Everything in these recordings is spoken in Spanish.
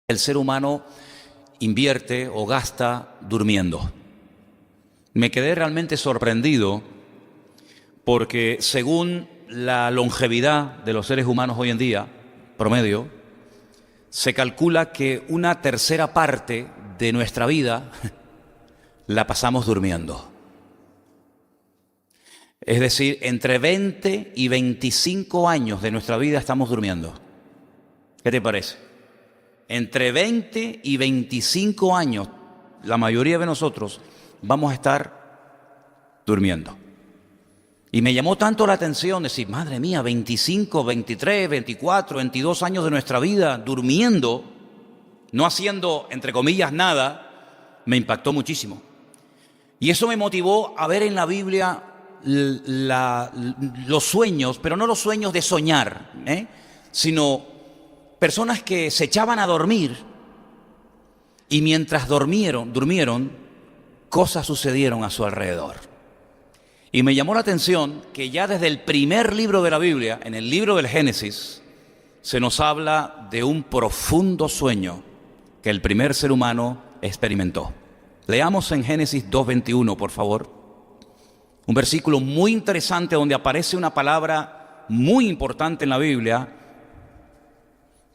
el ser humano invierte o gasta durmiendo. Me quedé realmente sorprendido porque según la longevidad de los seres humanos hoy en día, promedio, se calcula que una tercera parte de nuestra vida la pasamos durmiendo. Es decir, entre 20 y 25 años de nuestra vida estamos durmiendo. ¿Qué te parece? Entre 20 y 25 años, la mayoría de nosotros vamos a estar durmiendo. Y me llamó tanto la atención decir, madre mía, 25, 23, 24, 22 años de nuestra vida durmiendo, no haciendo, entre comillas, nada, me impactó muchísimo. Y eso me motivó a ver en la Biblia los sueños, pero no los sueños de soñar, sino personas que se echaban a dormir y mientras durmieron, cosas sucedieron a su alrededor. Y me llamó la atención que ya desde el primer libro de la Biblia, en el libro del Génesis, se nos habla de un profundo sueño que el primer ser humano experimentó. Leamos en Génesis 2:21, por favor. Un versículo muy interesante donde aparece una palabra muy importante en la Biblia,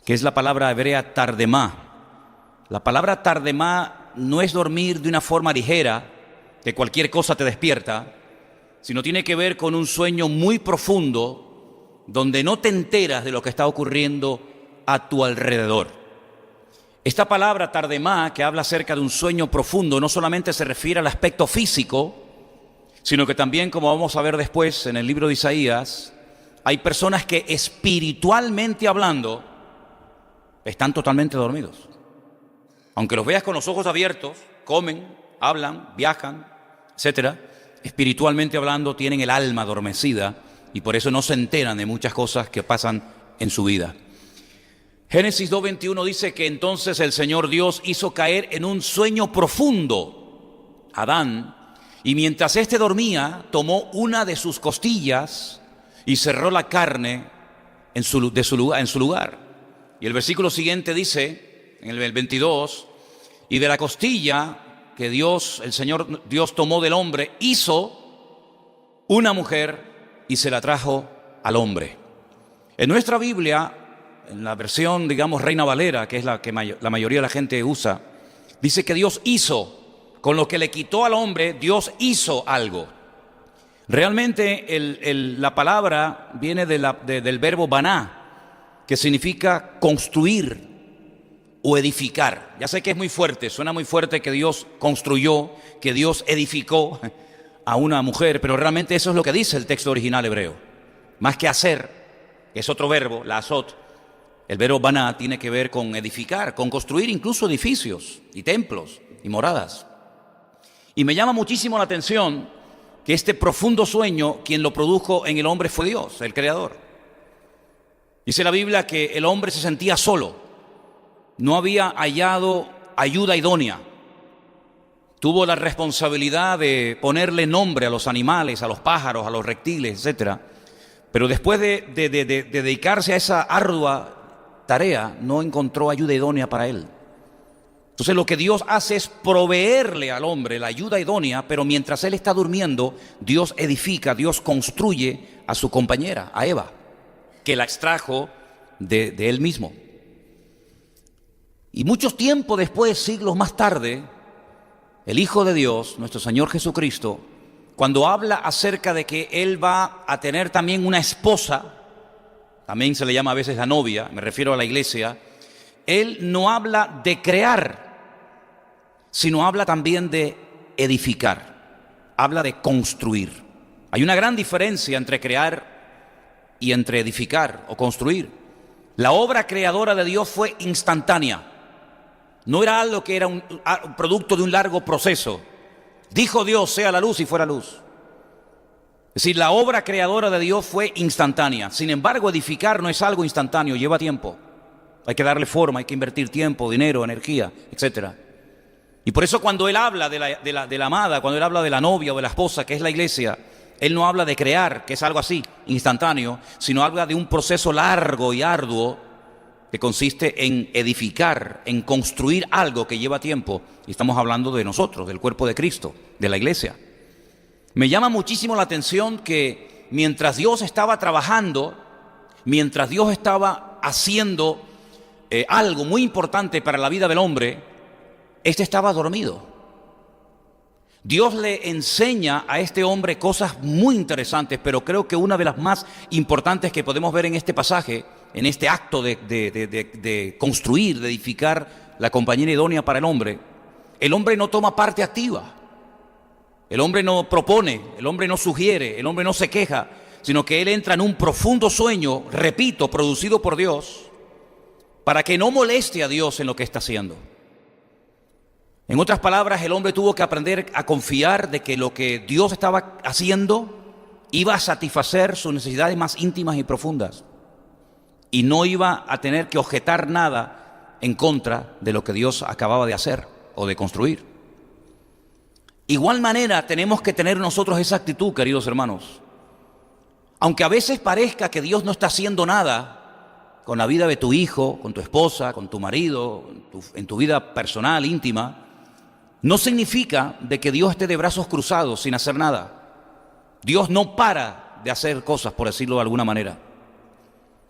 que es la palabra hebrea tardemá. La palabra tardemá no es dormir de una forma ligera, que cualquier cosa te despierta, sino tiene que ver con un sueño muy profundo, donde no te enteras de lo que está ocurriendo a tu alrededor. Esta palabra tardemá, que habla acerca de un sueño profundo, no solamente se refiere al aspecto físico, sino que también, como vamos a ver después en el libro de Isaías, hay personas que espiritualmente hablando están totalmente dormidos. Aunque los veas con los ojos abiertos, comen, hablan, viajan, etcétera, espiritualmente hablando tienen el alma adormecida y por eso no se enteran de muchas cosas que pasan en su vida. Génesis 2:21 dice que entonces el Señor Dios hizo caer en un sueño profundo a Adán, y mientras éste dormía, tomó una de sus costillas y cerró la carne en su lugar. Y el versículo siguiente dice, en el 22, y de la costilla que el Señor Dios tomó del hombre, hizo una mujer y se la trajo al hombre. En nuestra Biblia, en la versión, digamos, Reina Valera, que es la que la mayoría de la gente usa, dice que Dios hizo, con lo que le quitó al hombre, Dios hizo algo. Realmente la palabra viene del verbo baná, que significa construir o edificar. Ya sé que es muy fuerte, suena muy fuerte que Dios construyó, que Dios edificó a una mujer, pero realmente eso es lo que dice el texto original hebreo. Más que hacer, es otro verbo, la azot. El verbo baná tiene que ver con edificar, con construir incluso edificios y templos y moradas. Y me llama muchísimo la atención que este profundo sueño, quien lo produjo en el hombre fue Dios, el Creador. Dice la Biblia que el hombre se sentía solo, no había hallado ayuda idónea. Tuvo la responsabilidad de ponerle nombre a los animales, a los pájaros, a los reptiles, etc. Pero después de dedicarse a esa ardua tarea, no encontró ayuda idónea para él. Entonces lo que Dios hace es proveerle al hombre la ayuda idónea, pero mientras él está durmiendo, Dios edifica, Dios construye a su compañera, a Eva, que la extrajo de él mismo. Y mucho tiempo después, siglos más tarde, el Hijo de Dios, nuestro Señor Jesucristo, cuando habla acerca de que Él va a tener también una esposa, también se le llama a veces la novia, me refiero a la iglesia, Él no habla de crear, sino habla también de edificar, habla de construir. Hay una gran diferencia entre crear y entre edificar o construir. La obra creadora de Dios fue instantánea. No era algo que era un producto de un largo proceso. Dijo Dios, sea la luz y fuera luz. Es decir, la obra creadora de Dios fue instantánea. Sin embargo, edificar no es algo instantáneo, lleva tiempo. Hay que darle forma, hay que invertir tiempo, dinero, energía, etc. Y por eso cuando Él habla de la amada, cuando Él habla de la novia o de la esposa, que es la iglesia, Él no habla de crear, que es algo así, instantáneo, sino habla de un proceso largo y arduo que consiste en edificar, en construir algo que lleva tiempo. Y estamos hablando de nosotros, del cuerpo de Cristo, de la iglesia. Me llama muchísimo la atención que mientras Dios estaba trabajando, mientras Dios estaba haciendo algo muy importante para la vida del hombre, este estaba dormido. Dios le enseña a este hombre cosas muy interesantes, pero creo que una de las más importantes que podemos ver en este pasaje, en este acto de construir, de edificar la compañía idónea para el hombre no toma parte activa. El hombre no propone, el hombre no sugiere, el hombre no se queja, sino que él entra en un profundo sueño, repito, producido por Dios, para que no moleste a Dios en lo que está haciendo. En otras palabras, el hombre tuvo que aprender a confiar de que lo que Dios estaba haciendo iba a satisfacer sus necesidades más íntimas y profundas, y no iba a tener que objetar nada en contra de lo que Dios acababa de hacer o de construir. Igual manera tenemos que tener nosotros esa actitud, queridos hermanos. Aunque a veces parezca que Dios no está haciendo nada con la vida de tu hijo, con tu esposa, con tu marido, en tu vida personal, íntima, no significa de que Dios esté de brazos cruzados sin hacer nada. Dios no para de hacer cosas, por decirlo de alguna manera.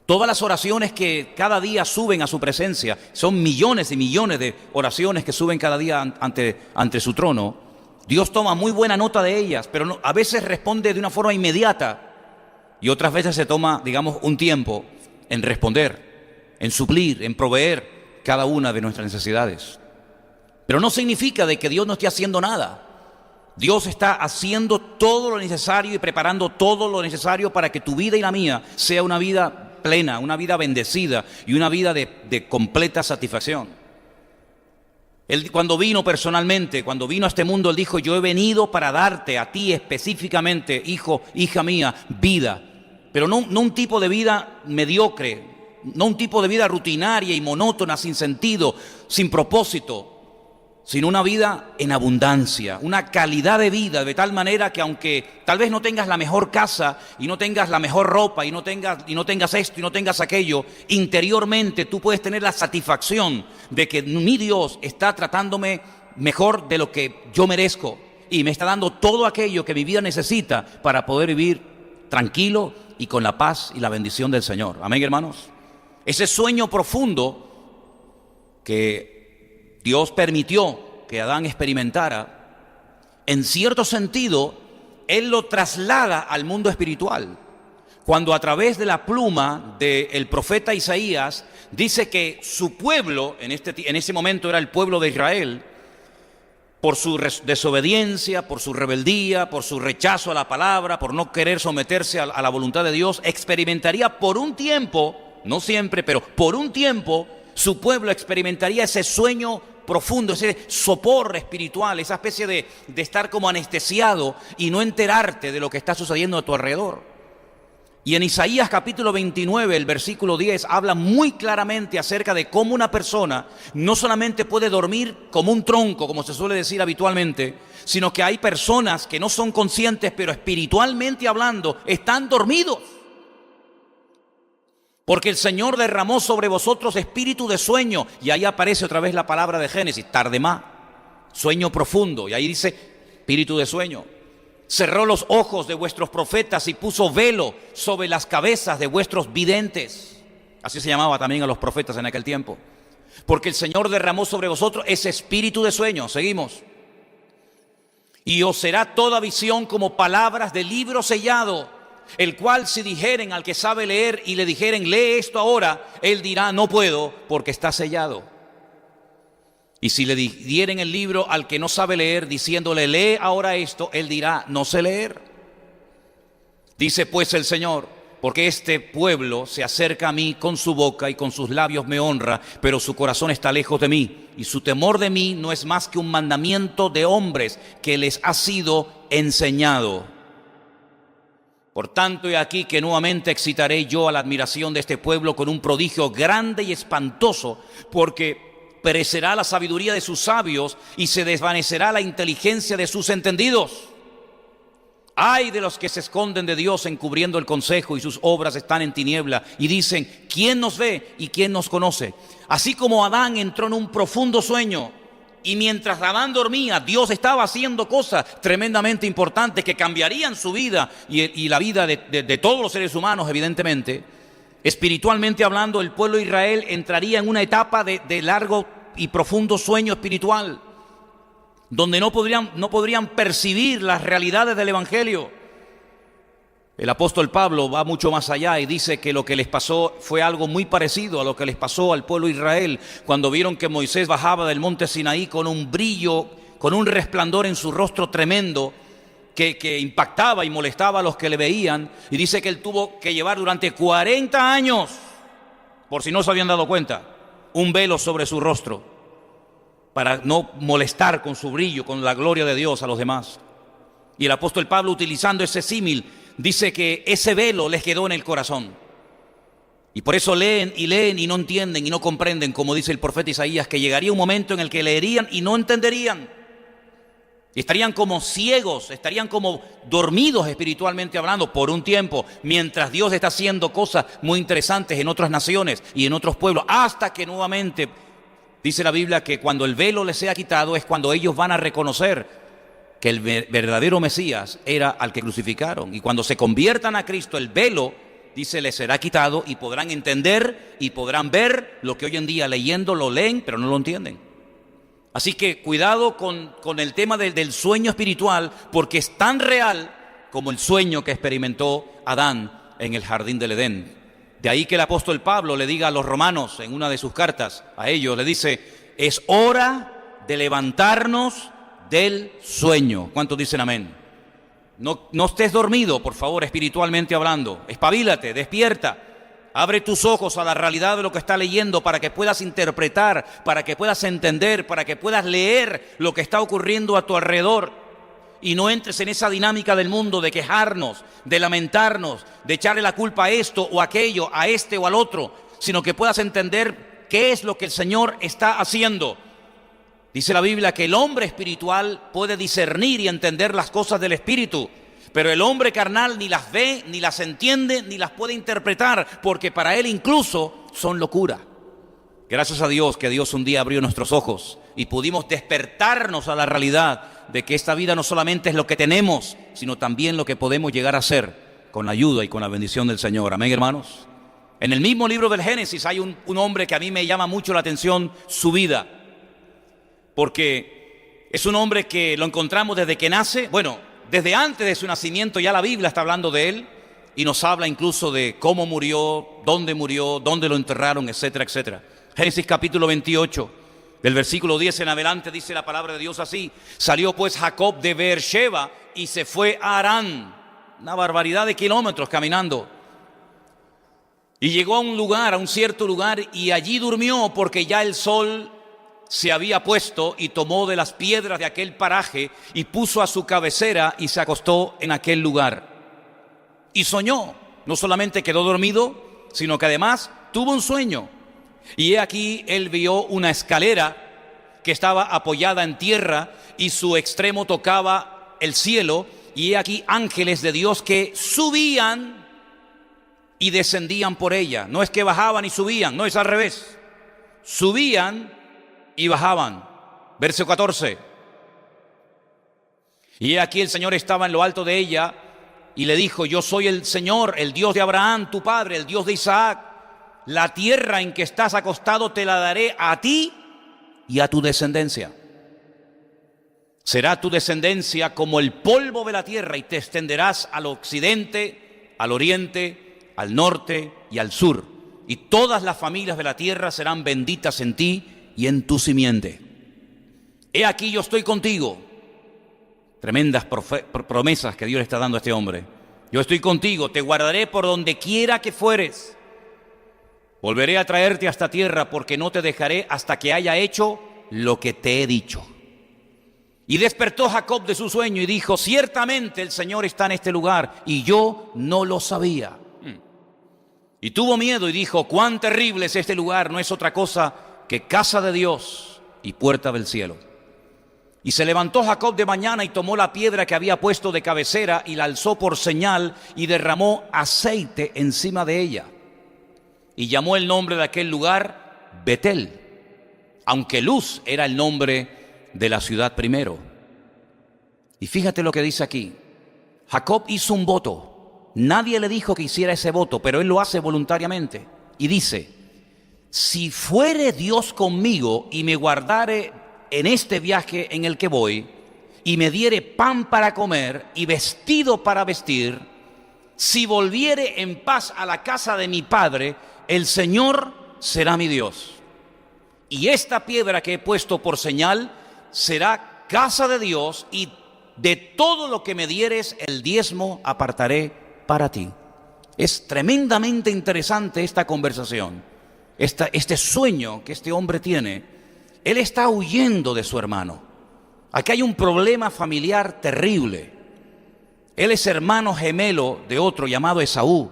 Todas las oraciones que cada día suben a su presencia, son millones y millones de oraciones que suben cada día ante su trono. Dios toma muy buena nota de ellas, pero a veces responde de una forma inmediata y otras veces se toma, digamos, un tiempo en responder, en suplir, en proveer cada una de nuestras necesidades. Pero no significa de que Dios no esté haciendo nada. Dios está haciendo todo lo necesario y preparando todo lo necesario para que tu vida y la mía sea una vida plena, una vida bendecida y una vida de completa satisfacción. Él, cuando vino personalmente, cuando vino a este mundo, Él dijo: yo he venido para darte a ti específicamente, hijo, hija mía, vida. Pero no un tipo de vida mediocre, no un tipo de vida rutinaria y monótona, sin sentido, sin propósito, sino una vida en abundancia, una calidad de vida, de tal manera que aunque tal vez no tengas la mejor casa y no tengas la mejor ropa y no tengas esto y no tengas aquello, interiormente tú puedes tener la satisfacción de que mi Dios está tratándome mejor de lo que yo merezco y me está dando todo aquello que mi vida necesita para poder vivir tranquilo y con la paz y la bendición del Señor. Amén, hermanos. Ese sueño profundo que Dios permitió que Adán experimentara, en cierto sentido, Él lo traslada al mundo espiritual. Cuando a través de la pluma del profeta Isaías dice que su pueblo, en ese momento era el pueblo de Israel, por su desobediencia, por su rebeldía, por su rechazo a la palabra, por no querer someterse a la voluntad de Dios, experimentaría por un tiempo, no siempre, pero por un tiempo, su pueblo experimentaría ese sueño profundo, ese sopor espiritual, esa especie de estar como anestesiado y no enterarte de lo que está sucediendo a tu alrededor. Y en Isaías capítulo 29, el versículo 10, habla muy claramente acerca de cómo una persona no solamente puede dormir como un tronco, como se suele decir habitualmente, sino que hay personas que no son conscientes, pero espiritualmente hablando, están dormidos. Porque el Señor derramó sobre vosotros espíritu de sueño. Y ahí aparece otra vez la palabra de Génesis, tardemá, sueño profundo. Y ahí dice espíritu de sueño. Cerró los ojos de vuestros profetas y puso velo sobre las cabezas de vuestros videntes. Así se llamaba también a los profetas en aquel tiempo. Porque el Señor derramó sobre vosotros ese espíritu de sueño. Seguimos. Y os será toda visión como palabras de libro sellado, el cual si dijeren al que sabe leer y le dijeren lee esto ahora, él dirá no puedo porque está sellado. Y si le dieren el libro al que no sabe leer diciéndole lee ahora esto, él dirá no sé leer. Dice pues el Señor: porque este pueblo se acerca a mí con su boca y con sus labios me honra, pero su corazón está lejos de mí y su temor de mí no es más que un mandamiento de hombres que les ha sido enseñado. Por tanto, he aquí que nuevamente excitaré yo a la admiración de este pueblo con un prodigio grande y espantoso, porque perecerá la sabiduría de sus sabios y se desvanecerá la inteligencia de sus entendidos. Ay de los que se esconden de Dios encubriendo el consejo y sus obras están en tiniebla y dicen, ¿quién nos ve y quién nos conoce? Así como Adán entró en un profundo sueño y mientras Adán dormía, Dios estaba haciendo cosas tremendamente importantes que cambiarían su vida y la vida de todos los seres humanos, evidentemente. Espiritualmente hablando, el pueblo de Israel entraría en una etapa de largo y profundo sueño espiritual, donde no podrían percibir las realidades del Evangelio. El apóstol Pablo va mucho más allá y dice que lo que les pasó fue algo muy parecido a lo que les pasó al pueblo de Israel cuando vieron que Moisés bajaba del monte Sinaí con un brillo, con un resplandor en su rostro tremendo que impactaba y molestaba a los que le veían. Y dice que él tuvo que llevar durante 40 años, por si no se habían dado cuenta, un velo sobre su rostro, para no molestar con su brillo, con la gloria de Dios a los demás. Y el apóstol Pablo, utilizando ese símil, dice que ese velo les quedó en el corazón. Y por eso leen y no entienden y no comprenden, como dice el profeta Isaías, que llegaría un momento en el que leerían y no entenderían. Estarían como ciegos, estarían como dormidos espiritualmente hablando por un tiempo, mientras Dios está haciendo cosas muy interesantes en otras naciones y en otros pueblos, hasta que nuevamente dice la Biblia que cuando el velo les sea quitado es cuando ellos van a reconocer que el verdadero Mesías era al que crucificaron. Y cuando se conviertan a Cristo, el velo, dice, les será quitado y podrán entender y podrán ver lo que hoy en día leyendo lo leen, pero no lo entienden. Así que cuidado con el tema del sueño espiritual, porque es tan real como el sueño que experimentó Adán en el jardín del Edén. De ahí que el apóstol Pablo le diga a los romanos en una de sus cartas a ellos, le dice, es hora de levantarnos del sueño. ¿Cuántos dicen amén? No estés dormido, por favor, espiritualmente hablando. Espabilate, despierta. Abre tus ojos a la realidad de lo que estás leyendo para que puedas interpretar, para que puedas entender, para que puedas leer lo que está ocurriendo a tu alrededor. Y no entres en esa dinámica del mundo de quejarnos, de lamentarnos, de echarle la culpa a esto o aquello, a este o al otro, sino que puedas entender qué es lo que el Señor está haciendo. Dice la Biblia que el hombre espiritual puede discernir y entender las cosas del Espíritu, pero el hombre carnal ni las ve, ni las entiende, ni las puede interpretar, porque para él incluso son locura. Gracias a Dios que Dios un día abrió nuestros ojos y pudimos despertarnos a la realidad de que esta vida no solamente es lo que tenemos, sino también lo que podemos llegar a ser con la ayuda y con la bendición del Señor. Amén, hermanos. En el mismo libro del Génesis hay un hombre que a mí me llama mucho la atención su vida, porque es un hombre que lo encontramos desde que nace, desde antes de su nacimiento ya la Biblia está hablando de él y nos habla incluso de cómo murió, dónde lo enterraron, etcétera, etcétera. Génesis capítulo 28, del versículo 10 en adelante dice la palabra de Dios así: salió pues Jacob de Beersheba y se fue a Harán, una barbaridad de kilómetros caminando. Y llegó a un cierto lugar y allí durmió porque ya el sol se había puesto y tomó de las piedras de aquel paraje y puso a su cabecera y se acostó en aquel lugar. Y soñó, no solamente quedó dormido, sino que además tuvo un sueño. Y he aquí él vio una escalera que estaba apoyada en tierra y su extremo tocaba el cielo. Y he aquí ángeles de Dios que subían y descendían por ella. No es que bajaban y subían, no, es al revés. Subían y bajaban. Verso 14. Y aquí el Señor estaba en lo alto de ella y le dijo: yo soy el Señor, el Dios de Abraham, tu padre, el Dios de Isaac. La tierra en que estás acostado te la daré a ti y a tu descendencia. Será tu descendencia como el polvo de la tierra y te extenderás al occidente, al oriente, al norte y al sur. Y todas las familias de la tierra serán benditas en ti y en tu simiente. He aquí yo estoy contigo. Tremendas promesas que Dios le está dando a este hombre. Yo estoy contigo, te guardaré por donde quiera que fueres. Volveré a traerte a esta tierra porque no te dejaré hasta que haya hecho lo que te he dicho. Y despertó Jacob de su sueño y dijo: ciertamente el Señor está en este lugar y yo no lo sabía. Y tuvo miedo y dijo: cuán terrible es este lugar, no es otra cosa que casa de Dios y puerta del cielo. Y se levantó Jacob de mañana y tomó la piedra que había puesto de cabecera y la alzó por señal y derramó aceite encima de ella. Y llamó el nombre de aquel lugar Betel, aunque Luz era el nombre de la ciudad primero. Y fíjate lo que dice aquí. Jacob hizo un voto. Nadie le dijo que hiciera ese voto, pero él lo hace voluntariamente. Y dice: si fuere Dios conmigo y me guardare en este viaje en el que voy, y me diere pan para comer y vestido para vestir, si volviere en paz a la casa de mi padre, el Señor será mi Dios. Y esta piedra que he puesto por señal será casa de Dios, y de todo lo que me dieres el diezmo apartaré para ti. Es tremendamente interesante esta conversación, este sueño que este hombre tiene. Él está huyendo de su hermano. Aquí hay un problema familiar terrible. Él es hermano gemelo de otro llamado Esaú,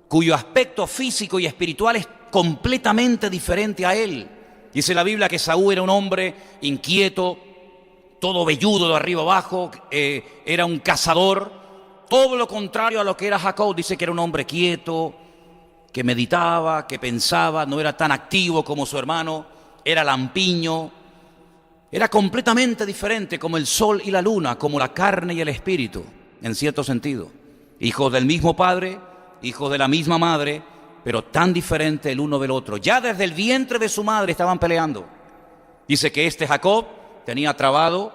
cuyo aspecto físico y espiritual es completamente diferente a él. Dice la Biblia que Esaú era un hombre inquieto, todo velludo de arriba abajo, era un cazador. Todo lo contrario a lo que era Jacob. Dice que era un hombre quieto, que meditaba, que pensaba, no era tan activo como su hermano. Era lampiño, era completamente diferente, como el sol y la luna, como la carne y el espíritu, en cierto sentido. Hijos del mismo padre, hijos de la misma madre, pero tan diferente el uno del otro. Ya desde el vientre de su madre estaban peleando. Dice que este Jacob tenía trabado,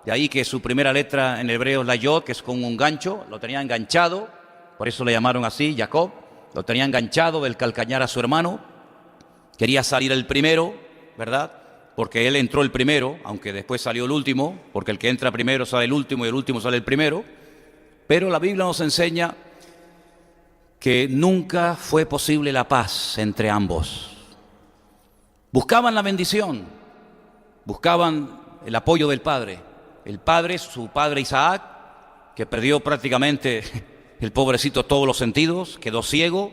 de ahí que su primera letra en hebreo es la yod, que es con un gancho, lo tenía enganchado, por eso le llamaron así, Jacob, lo tenía enganchado del calcañar a su hermano. Quería salir el primero, ¿verdad? Porque él entró el primero, aunque después salió el último, porque el que entra primero sale el último y el último sale el primero. Pero la Biblia nos enseña que nunca fue posible la paz entre ambos. Buscaban la bendición, buscaban el apoyo del padre. El padre, su padre Isaac, que perdió prácticamente el pobrecito todos los sentidos, quedó ciego,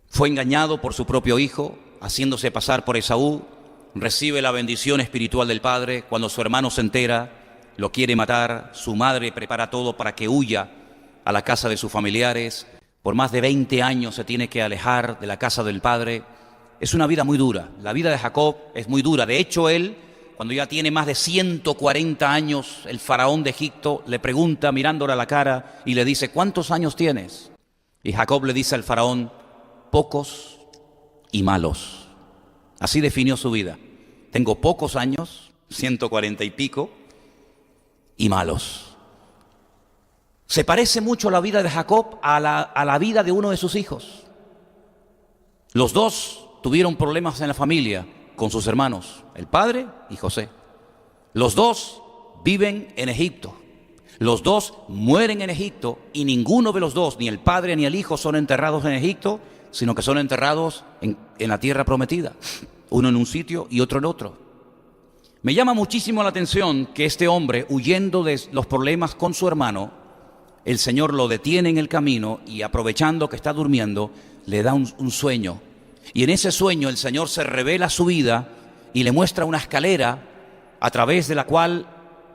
fue engañado por su propio hijo, haciéndose pasar por Esaú, recibe la bendición espiritual del padre. Cuando su hermano se entera, lo quiere matar, su madre prepara todo para que huya a la casa de sus familiares. Por más de 20 años se tiene que alejar de la casa del padre. Es una vida muy dura, la vida de Jacob es muy dura. De hecho, él, cuando ya tiene más de 140 años, el faraón de Egipto le pregunta mirándole a la cara y le dice: ¿cuántos años tienes? Y Jacob le dice al faraón: pocos y malos. Así definió su vida. Tengo pocos años, 140 y pico, y malos. Se parece mucho la vida de Jacob a la vida de uno de sus hijos. Los dos tuvieron problemas en la familia con sus hermanos, el padre y José. Los dos viven en Egipto. Los dos mueren en Egipto, y ninguno de los dos, ni el padre ni el hijo, son enterrados en Egipto, sino que son enterrados en la tierra prometida, uno en un sitio y otro en otro. Me llama muchísimo la atención que este hombre, huyendo de los problemas con su hermano, el Señor lo detiene en el camino y, aprovechando que está durmiendo, le da un sueño. Y en ese sueño el Señor se revela su vida y le muestra una escalera a través de la cual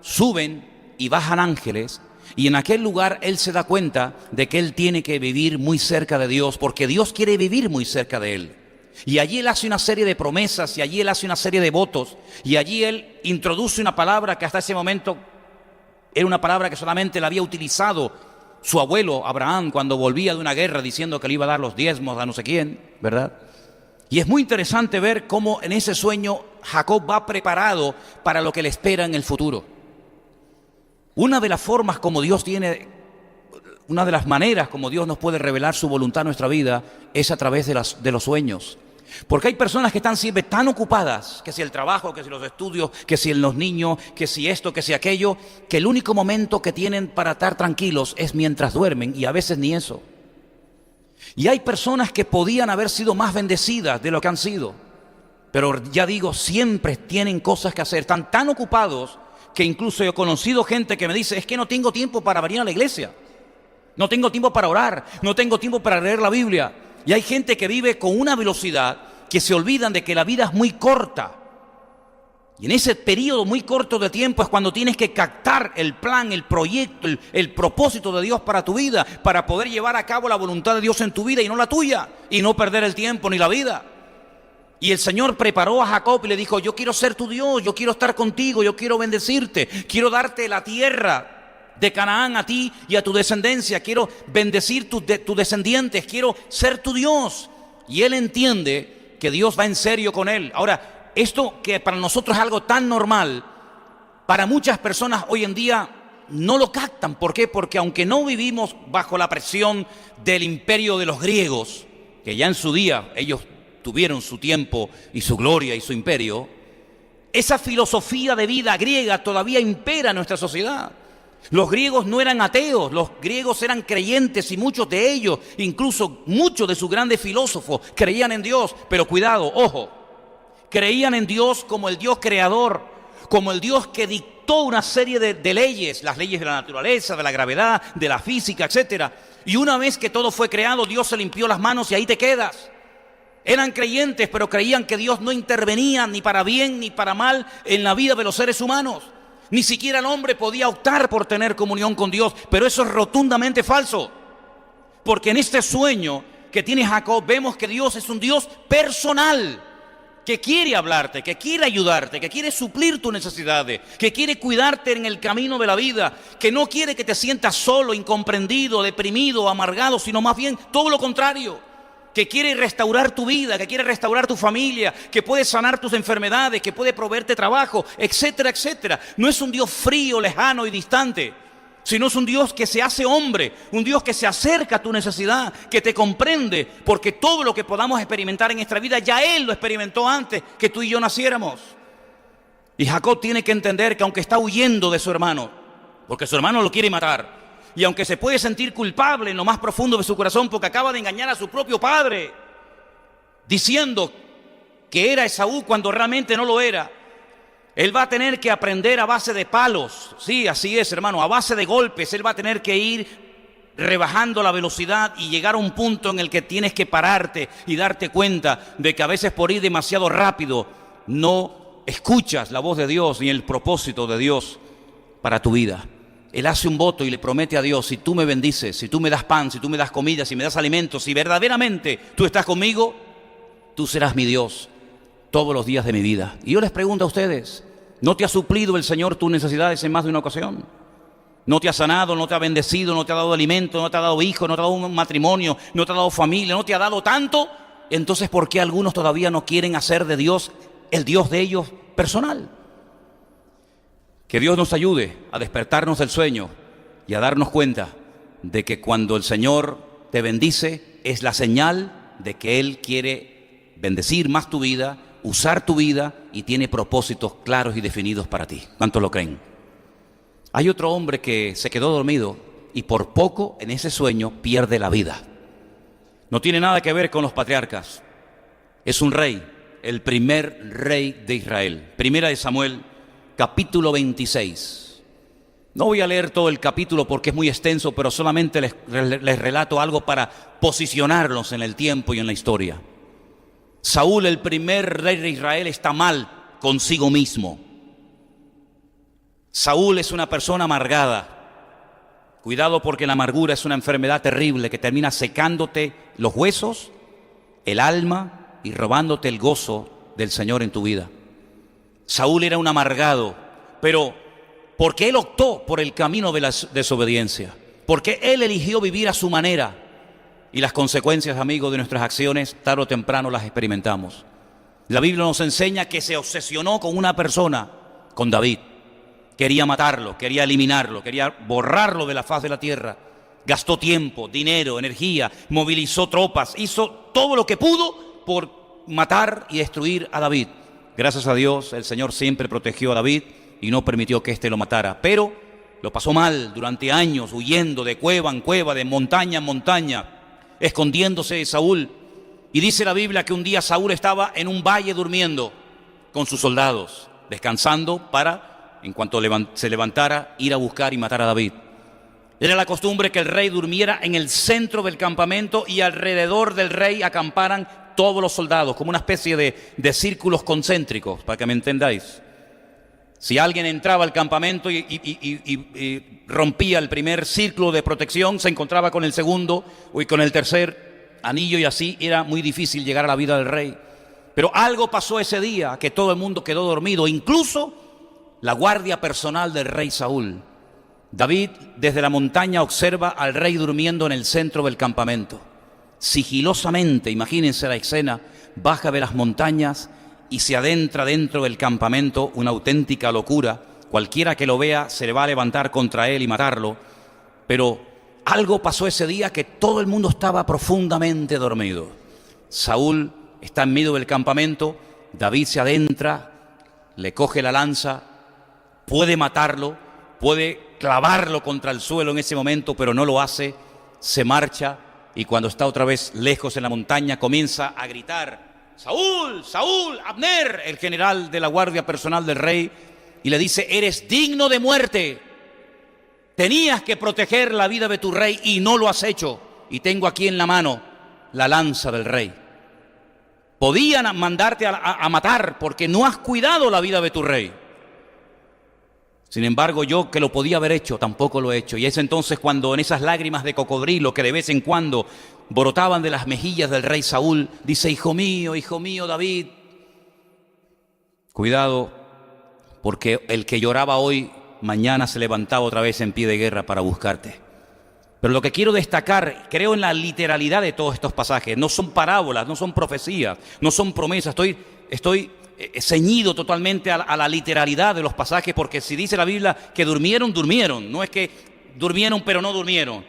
suben y bajan ángeles. Y en aquel lugar él se da cuenta de que él tiene que vivir muy cerca de Dios, porque Dios quiere vivir muy cerca de él. Y allí él hace una serie de promesas, y allí él hace una serie de votos, y allí él introduce una palabra que hasta ese momento era una palabra que solamente la había utilizado su abuelo Abraham cuando volvía de una guerra diciendo que le iba a dar los diezmos a no sé quién, ¿verdad? Y es muy interesante ver cómo en ese sueño Jacob va preparado para lo que le espera en el futuro. Una de las formas como Dios tiene, una de las maneras como Dios nos puede revelar su voluntad en nuestra vida es a través de los sueños. Porque hay personas que están siempre tan ocupadas, que si el trabajo, que si los estudios, que si los niños, que si esto, que si aquello, que el único momento que tienen para estar tranquilos es mientras duermen, y a veces ni eso. Y hay personas que podían haber sido más bendecidas de lo que han sido, pero ya digo, siempre tienen cosas que hacer, están tan ocupados que incluso he conocido gente que me dice: es que no tengo tiempo para venir a la iglesia, no tengo tiempo para orar, no tengo tiempo para leer la Biblia. Y hay gente que vive con una velocidad que se olvidan de que la vida es muy corta. Y en ese periodo muy corto de tiempo es cuando tienes que captar el plan, el proyecto, el propósito de Dios para tu vida, para poder llevar a cabo la voluntad de Dios en tu vida y no la tuya, y no perder el tiempo ni la vida. Y el Señor preparó a Jacob y le dijo: yo quiero ser tu Dios, yo quiero estar contigo, yo quiero bendecirte, quiero darte la tierra de Canaán a ti y a tu descendencia, quiero bendecir tus descendientes, quiero ser tu Dios. Y él entiende que Dios va en serio con él. Ahora, esto que para nosotros es algo tan normal, para muchas personas hoy en día no lo captan. ¿Por qué? Porque aunque no vivimos bajo la presión del imperio de los griegos, que ya en su día ellos tuvieron su tiempo y su gloria y su imperio, esa filosofía de vida griega todavía impera en nuestra sociedad. Los griegos no eran ateos, los griegos eran creyentes y muchos de ellos, incluso muchos de sus grandes filósofos, creían en Dios. Pero cuidado, ojo, creían en Dios como el Dios creador, como el Dios que dictó una serie de leyes, las leyes de la naturaleza, de la gravedad, de la física, etc. Y una vez que todo fue creado, Dios se limpió las manos y ahí te quedas. Eran creyentes, pero creían que Dios no intervenía ni para bien ni para mal en la vida de los seres humanos. Ni siquiera el hombre podía optar por tener comunión con Dios, pero eso es rotundamente falso. Porque en este sueño que tiene Jacob vemos que Dios es un Dios personal, que quiere hablarte, que quiere ayudarte, que quiere suplir tus necesidades, que quiere cuidarte en el camino de la vida, que no quiere que te sientas solo, incomprendido, deprimido, amargado, sino más bien todo lo contrario, que quiere restaurar tu vida, que quiere restaurar tu familia, que puede sanar tus enfermedades, que puede proveerte trabajo, etcétera, etcétera. No es un Dios frío, lejano y distante, sino es un Dios que se hace hombre, un Dios que se acerca a tu necesidad, que te comprende, porque todo lo que podamos experimentar en nuestra vida ya Él lo experimentó antes que tú y yo naciéramos. Y Jacob tiene que entender que aunque está huyendo de su hermano, porque su hermano lo quiere matar, y aunque se puede sentir culpable en lo más profundo de su corazón porque acaba de engañar a su propio padre, diciendo que era Esaú cuando realmente no lo era, él va a tener que aprender a base de palos. Sí, así es, hermano, a base de golpes. Él va a tener que ir rebajando la velocidad y llegar a un punto en el que tienes que pararte y darte cuenta de que a veces por ir demasiado rápido no escuchas la voz de Dios ni el propósito de Dios para tu vida. Él hace un voto y le promete a Dios: si tú me bendices, si tú me das pan, si tú me das comida, si me das alimentos, si verdaderamente tú estás conmigo, tú serás mi Dios todos los días de mi vida. Y yo les pregunto a ustedes, ¿no te ha suplido el Señor tus necesidades en más de una ocasión? ¿No te ha sanado, no te ha bendecido, no te ha dado alimento, no te ha dado hijo, no te ha dado un matrimonio, no te ha dado familia, no te ha dado tanto? Entonces, ¿por qué algunos todavía no quieren hacer de Dios el Dios de ellos personal? Que Dios nos ayude a despertarnos del sueño y a darnos cuenta de que cuando el Señor te bendice es la señal de que Él quiere bendecir más tu vida, usar tu vida y tiene propósitos claros y definidos para ti. ¿Cuántos lo creen? Hay otro hombre que se quedó dormido y por poco en ese sueño pierde la vida. No tiene nada que ver con los patriarcas. Es un rey, el primer rey de Israel. Primera de Samuel, capítulo 26. No voy a leer todo el capítulo porque es muy extenso, pero solamente les relato algo para posicionarnos en el tiempo y en la historia. Saúl, el primer rey de Israel, está mal consigo mismo. Saúl es una persona amargada. Cuidado, porque la amargura es una enfermedad terrible que termina secándote los huesos, el alma y robándote el gozo del Señor en tu vida. Saúl era un amargado, pero porque él optó por el camino de la desobediencia, porque él eligió vivir a su manera. Y las consecuencias, amigos, de nuestras acciones, tarde o temprano las experimentamos. La Biblia nos enseña que se obsesionó con una persona, con David. Quería matarlo, quería eliminarlo, quería borrarlo de la faz de la tierra. Gastó tiempo, dinero, energía, movilizó tropas, hizo todo lo que pudo por matar y destruir a David. Gracias a Dios, el Señor siempre protegió a David y no permitió que éste lo matara. Pero lo pasó mal durante años, huyendo de cueva en cueva, de montaña en montaña, escondiéndose de Saúl. Y dice la Biblia que un día Saúl estaba en un valle durmiendo con sus soldados, descansando para, en cuanto se levantara, ir a buscar y matar a David. Era la costumbre que el rey durmiera en el centro del campamento y alrededor del rey acamparan todos los soldados, como una especie de círculos concéntricos, para que me entendáis. Si alguien entraba al campamento y rompía el primer círculo de protección, se encontraba con el segundo y con el tercer anillo, y así era muy difícil llegar a la vida del rey. Pero algo pasó ese día, que todo el mundo quedó dormido, incluso la guardia personal del rey Saúl. David desde la montaña observa al rey durmiendo en el centro del campamento. Sigilosamente, imagínense la escena, baja de las montañas y se adentra dentro del campamento, una auténtica locura. Cualquiera que lo vea se le va a levantar contra él y matarlo. Pero algo pasó ese día, que todo el mundo estaba profundamente dormido. Saúl está en medio del campamento, David se adentra, le coge la lanza, puede matarlo, puede clavarlo contra el suelo en ese momento, pero no lo hace, se marcha, y cuando está otra vez lejos en la montaña comienza a gritar: Saúl, Saúl, Abner, el general de la guardia personal del rey, y le dice: eres digno de muerte, tenías que proteger la vida de tu rey y no lo has hecho, y tengo aquí en la mano la lanza del rey. Podían mandarte a matar porque no has cuidado la vida de tu rey. Sin embargo, yo, que lo podía haber hecho, tampoco lo he hecho. Y es entonces cuando, en esas lágrimas de cocodrilo que de vez en cuando brotaban de las mejillas del rey Saúl, dice: hijo mío, David, cuidado, porque el que lloraba hoy, mañana se levantaba otra vez en pie de guerra para buscarte. Pero lo que quiero destacar, creo en la literalidad de todos estos pasajes. No son parábolas, no son profecías, no son promesas. Estoy ceñido totalmente a la literalidad de los pasajes, porque si dice la Biblia que durmieron, durmieron. No es que durmieron pero no durmieron.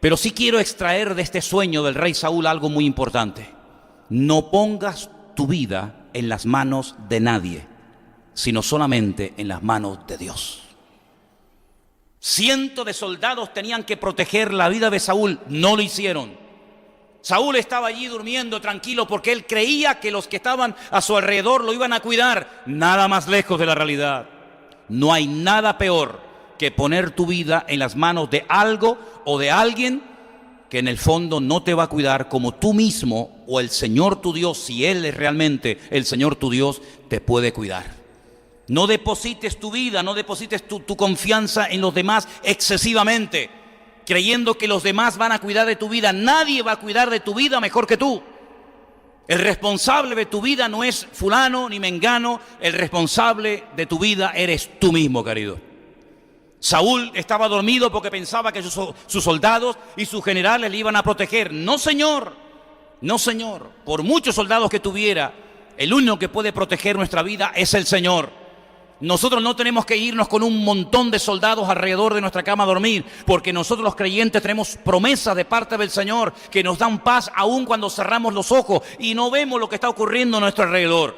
Pero sí quiero extraer de este sueño del rey Saúl algo muy importante. No pongas tu vida en las manos de nadie, sino solamente en las manos de Dios. Cientos de soldados tenían que proteger la vida de Saúl, no lo hicieron. Saúl estaba allí durmiendo tranquilo porque él creía que los que estaban a su alrededor lo iban a cuidar. Nada más lejos de la realidad. No hay nada peor que poner tu vida en las manos de algo o de alguien que en el fondo no te va a cuidar como tú mismo o el Señor tu Dios, si Él es realmente el Señor tu Dios, te puede cuidar. No deposites tu vida, no deposites tu confianza en los demás excesivamente, creyendo que los demás van a cuidar de tu vida. Nadie va a cuidar de tu vida mejor que tú. El responsable de tu vida no es fulano ni mengano, el responsable de tu vida eres tú mismo, querido. Saúl estaba dormido porque pensaba que sus soldados y sus generales le iban a proteger. No, señor, no, señor. Por muchos soldados que tuviera, el único que puede proteger nuestra vida es el Señor. Nosotros no tenemos que irnos con un montón de soldados alrededor de nuestra cama a dormir, porque nosotros los creyentes tenemos promesas de parte del Señor que nos dan paz aún cuando cerramos los ojos y no vemos lo que está ocurriendo a nuestro alrededor.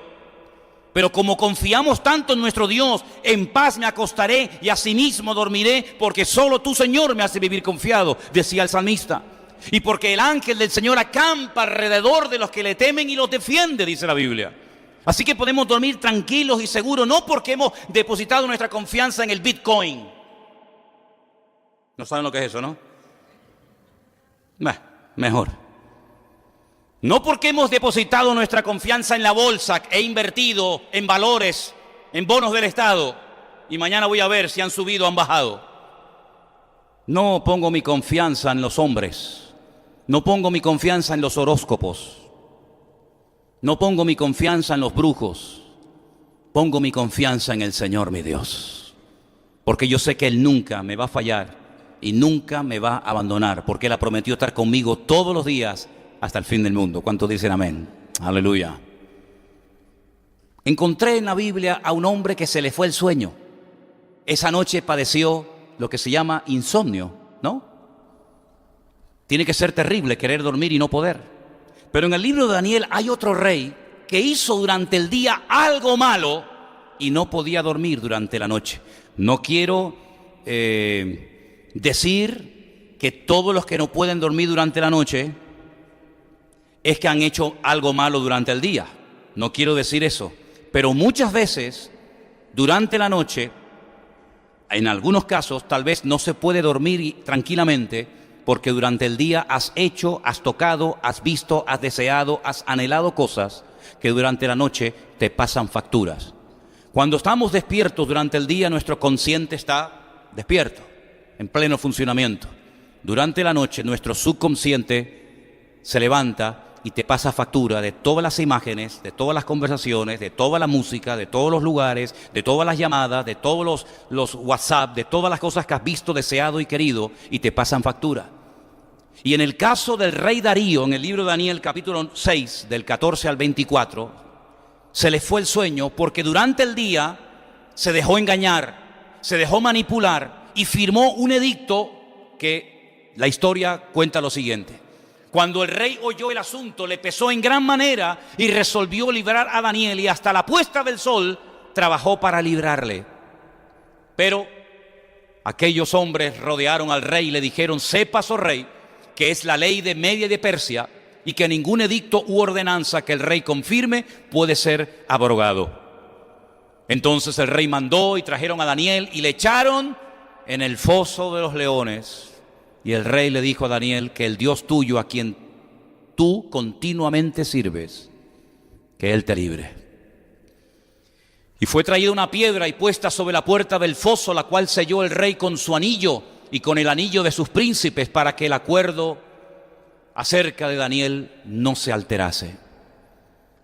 Pero como confiamos tanto en nuestro Dios, en paz me acostaré y asimismo dormiré, porque solo tú, Señor, me hace vivir confiado, decía el salmista. Y porque el ángel del Señor acampa alrededor de los que le temen y los defiende, dice la Biblia. Así que podemos dormir tranquilos y seguros, no porque hemos depositado nuestra confianza en el Bitcoin. ¿No saben lo que es eso, no? Mejor. No porque hemos depositado nuestra confianza en la bolsa, he invertido en valores, en bonos del Estado, y mañana voy a ver si han subido o han bajado. No pongo mi confianza en los hombres, no pongo mi confianza en los horóscopos. No pongo mi confianza en los brujos, pongo mi confianza en el Señor mi Dios. Porque yo sé que Él nunca me va a fallar y nunca me va a abandonar, porque Él ha prometido estar conmigo todos los días hasta el fin del mundo. ¿Cuántos dicen amén? Aleluya. Encontré en la Biblia a un hombre que se le fue el sueño. Esa noche padeció lo que se llama insomnio, ¿no? Tiene que ser terrible querer dormir y no poder. Pero en el libro de Daniel hay otro rey que hizo durante el día algo malo y no podía dormir durante la noche. No quiero decir que todos los que no pueden dormir durante la noche es que han hecho algo malo durante el día. No quiero decir eso. Pero muchas veces, durante la noche, en algunos casos, tal vez no se puede dormir tranquilamente, porque durante el día has hecho, has tocado, has visto, has deseado, has anhelado cosas que durante la noche te pasan facturas. Cuando estamos despiertos durante el día, nuestro consciente está despierto, en pleno funcionamiento. Durante la noche, nuestro subconsciente se levanta y te pasa factura de todas las imágenes, de todas las conversaciones, de toda la música, de todos los lugares, de todas las llamadas, de todos los WhatsApp, de todas las cosas que has visto, deseado y querido, y te pasan factura. Y en el caso del rey Darío, en el libro de Daniel, capítulo 6, del 14 al 24, se le fue el sueño porque durante el día se dejó engañar, se dejó manipular y firmó un edicto que la historia cuenta lo siguiente. Cuando el rey oyó el asunto, le pesó en gran manera y resolvió librar a Daniel, y hasta la puesta del sol trabajó para librarle. Pero aquellos hombres rodearon al rey y le dijeron: sepas, oh rey, que es la ley de Media y de Persia, y que ningún edicto u ordenanza que el rey confirme puede ser abrogado. Entonces el rey mandó y trajeron a Daniel y le echaron en el foso de los leones. Y el rey le dijo a Daniel que el Dios tuyo, a quien tú continuamente sirves, que Él te libre. Y fue traída una piedra y puesta sobre la puerta del foso, la cual selló el rey con su anillo y con el anillo de sus príncipes, para que el acuerdo acerca de Daniel no se alterase.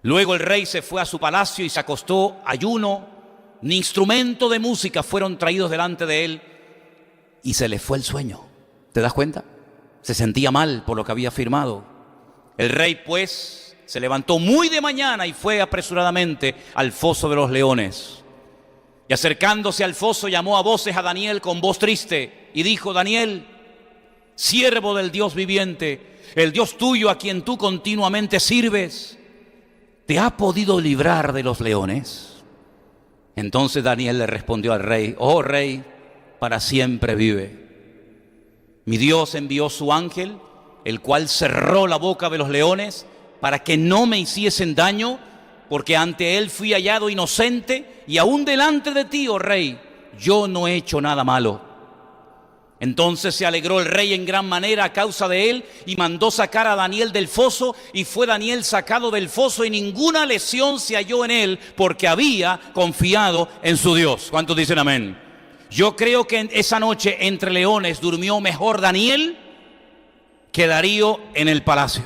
Luego el rey se fue a su palacio y se acostó ayuno, ni instrumento de música fueron traídos delante de él, y se le fue el sueño. ¿Te das cuenta? Se sentía mal por lo que había firmado. El rey, pues, se levantó muy de mañana y fue apresuradamente al foso de los leones. Y acercándose al foso, llamó a voces a Daniel con voz triste y dijo: Daniel, siervo del Dios viviente, el Dios tuyo, a quien tú continuamente sirves, ¿te ha podido librar de los leones? Entonces Daniel le respondió al rey: oh rey, para siempre vive. Mi Dios envió su ángel, el cual cerró la boca de los leones para que no me hiciesen daño, porque ante él fui hallado inocente, y aún delante de ti, oh rey, yo no he hecho nada malo. Entonces se alegró el rey en gran manera a causa de él, y mandó sacar a Daniel del foso, y fue Daniel sacado del foso, y ninguna lesión se halló en él, porque había confiado en su Dios. ¿Cuántos dicen amén? Yo creo que esa noche entre leones durmió mejor Daniel que Darío en el palacio.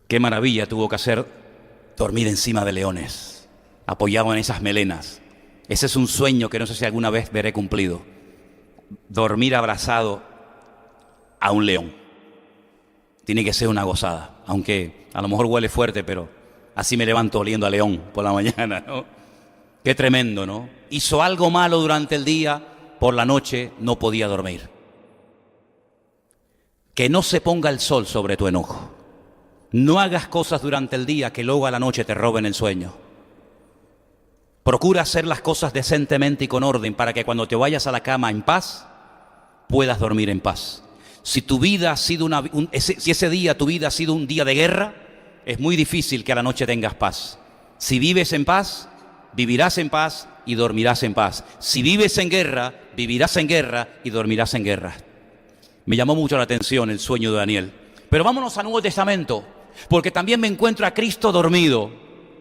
Qué maravilla tuvo que hacer dormir encima de leones, apoyado en esas melenas. Ese es un sueño que no sé si alguna vez veré cumplido. Dormir abrazado a un león. Tiene que ser una gozada, aunque a lo mejor huele fuerte, pero así me levanto oliendo a león por la mañana, ¿no? Qué tremendo, ¿no? Hizo algo malo durante el día, por la noche no podía dormir. Que no se ponga el sol sobre tu enojo. No hagas cosas durante el día que luego a la noche te roben el sueño. Procura hacer las cosas decentemente y con orden, para que cuando te vayas a la cama en paz, puedas dormir en paz. Si tu vida ha sido si ese día tu vida ha sido un día de guerra, es muy difícil que a la noche tengas paz. Si vives en paz, vivirás en paz y dormirás en paz. Si vives en guerra, vivirás en guerra y dormirás en guerra. Me llamó mucho la atención el sueño de Daniel. Pero vámonos al Nuevo Testamento, porque también me encuentro a Cristo dormido.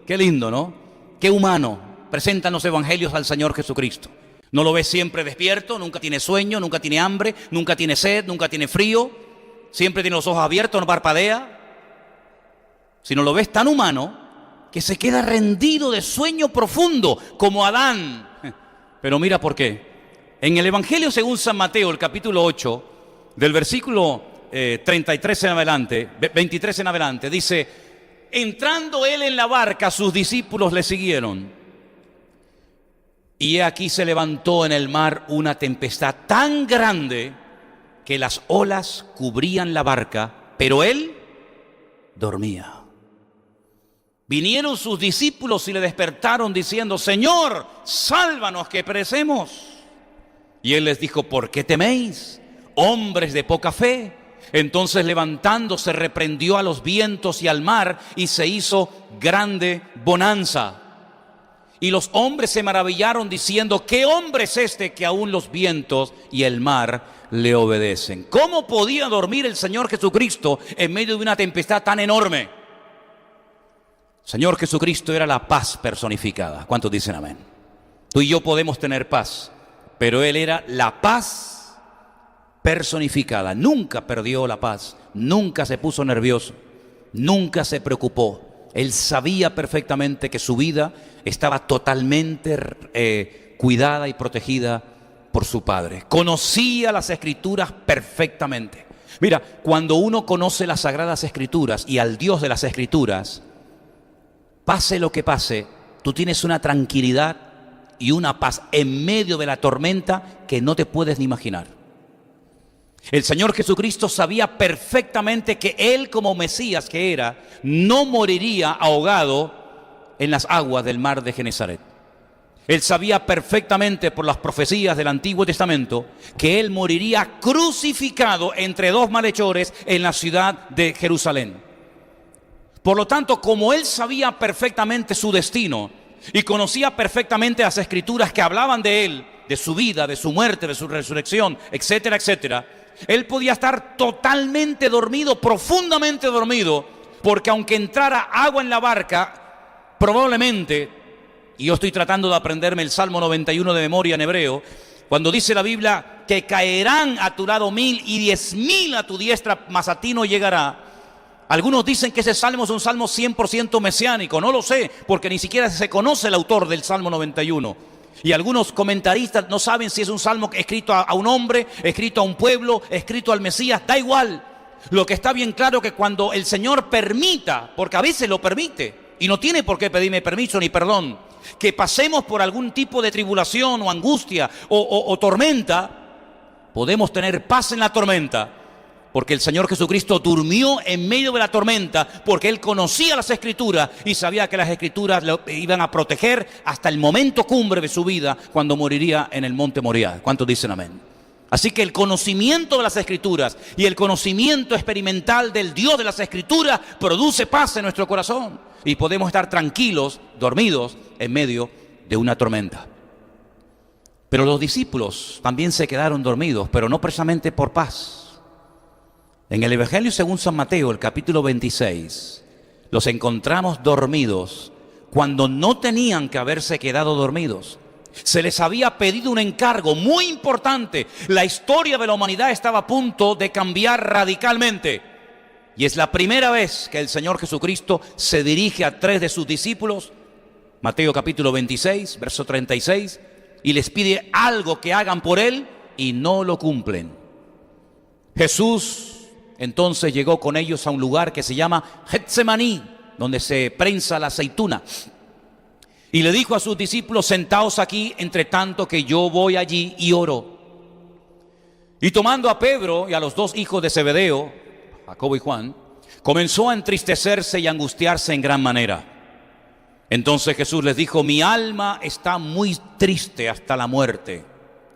Qué lindo, ¿no? Qué humano presentan los evangelios al Señor Jesucristo. No lo ves siempre despierto, nunca tiene sueño, nunca tiene hambre, nunca tiene sed, nunca tiene frío. Siempre tiene los ojos abiertos, no parpadea. Sino lo ves tan humano que se queda rendido de sueño profundo, como Adán. Pero mira por qué. En el Evangelio según San Mateo, el capítulo 8, del versículo 33 en adelante, 23 en adelante, dice: entrando él en la barca, sus discípulos le siguieron. Y he aquí se levantó en el mar una tempestad tan grande que las olas cubrían la barca, pero él dormía. Vinieron sus discípulos y le despertaron diciendo: Señor, sálvanos que perecemos. Y él les dijo: ¿por qué teméis, hombres de poca fe? Entonces levantándose reprendió a los vientos y al mar, y se hizo grande bonanza. Y los hombres se maravillaron diciendo: ¿qué hombre es este que aún los vientos y el mar le obedecen? ¿Cómo podía dormir el Señor Jesucristo en medio de una tempestad tan enorme? Señor Jesucristo era la paz personificada. ¿Cuántos dicen amén? Tú y yo podemos tener paz, pero Él era la paz personificada. Nunca perdió la paz, nunca se puso nervioso, nunca se preocupó. Él sabía perfectamente que su vida estaba totalmente cuidada y protegida por su Padre. Conocía las Escrituras perfectamente. Mira, cuando uno conoce las Sagradas Escrituras y al Dios de las Escrituras, pase lo que pase, tú tienes una tranquilidad y una paz en medio de la tormenta que no te puedes ni imaginar. El Señor Jesucristo sabía perfectamente que Él, como Mesías que era, no moriría ahogado en las aguas del mar de Genesaret. Él sabía perfectamente por las profecías del Antiguo Testamento que Él moriría crucificado entre dos malhechores en la ciudad de Jerusalén. Por lo tanto, como Él sabía perfectamente su destino y conocía perfectamente las Escrituras que hablaban de Él, de su vida, de su muerte, de su resurrección, etcétera, etcétera, Él podía estar totalmente dormido, profundamente dormido, porque aunque entrara agua en la barca, probablemente, y yo estoy tratando de aprenderme el Salmo 91 de memoria en hebreo, cuando dice la Biblia que caerán a tu lado 1000 y 10.000 a tu diestra, mas a ti no llegará. Algunos dicen que ese salmo es un salmo 100% mesiánico. No lo sé, porque ni siquiera se conoce el autor del Salmo 91. Y algunos comentaristas no saben si es un salmo escrito a un hombre, escrito a un pueblo, escrito al Mesías. Da igual. Lo que está bien claro es que cuando el Señor permita, porque a veces lo permite, y no tiene por qué pedirme permiso ni perdón, que pasemos por algún tipo de tribulación o angustia o tormenta, podemos tener paz en la tormenta. Porque el Señor Jesucristo durmió en medio de la tormenta, porque Él conocía las Escrituras y sabía que las Escrituras lo iban a proteger hasta el momento cumbre de su vida, cuando moriría en el monte Moriah. ¿Cuántos dicen amén? Así que el conocimiento de las Escrituras y el conocimiento experimental del Dios de las Escrituras produce paz en nuestro corazón. Y podemos estar tranquilos, dormidos, en medio de una tormenta. Pero los discípulos también se quedaron dormidos, pero no precisamente por paz. En el Evangelio según San Mateo, el capítulo 26, los encontramos dormidos cuando no tenían que haberse quedado dormidos. Se les había pedido un encargo muy importante. La historia de la humanidad estaba a punto de cambiar radicalmente. Y es la primera vez que el Señor Jesucristo se dirige a 3 de sus discípulos, Mateo capítulo 26, verso 36, y les pide algo que hagan por Él y no lo cumplen. Jesús entonces llegó con ellos a un lugar que se llama Getsemaní, donde se prensa la aceituna. Y le dijo a sus discípulos: sentaos aquí, entre tanto que yo voy allí y oro. Y tomando a Pedro y a los 2 hijos de Zebedeo, Jacobo y Juan, comenzó a entristecerse y angustiarse en gran manera. Entonces Jesús les dijo: mi alma está muy triste hasta la muerte.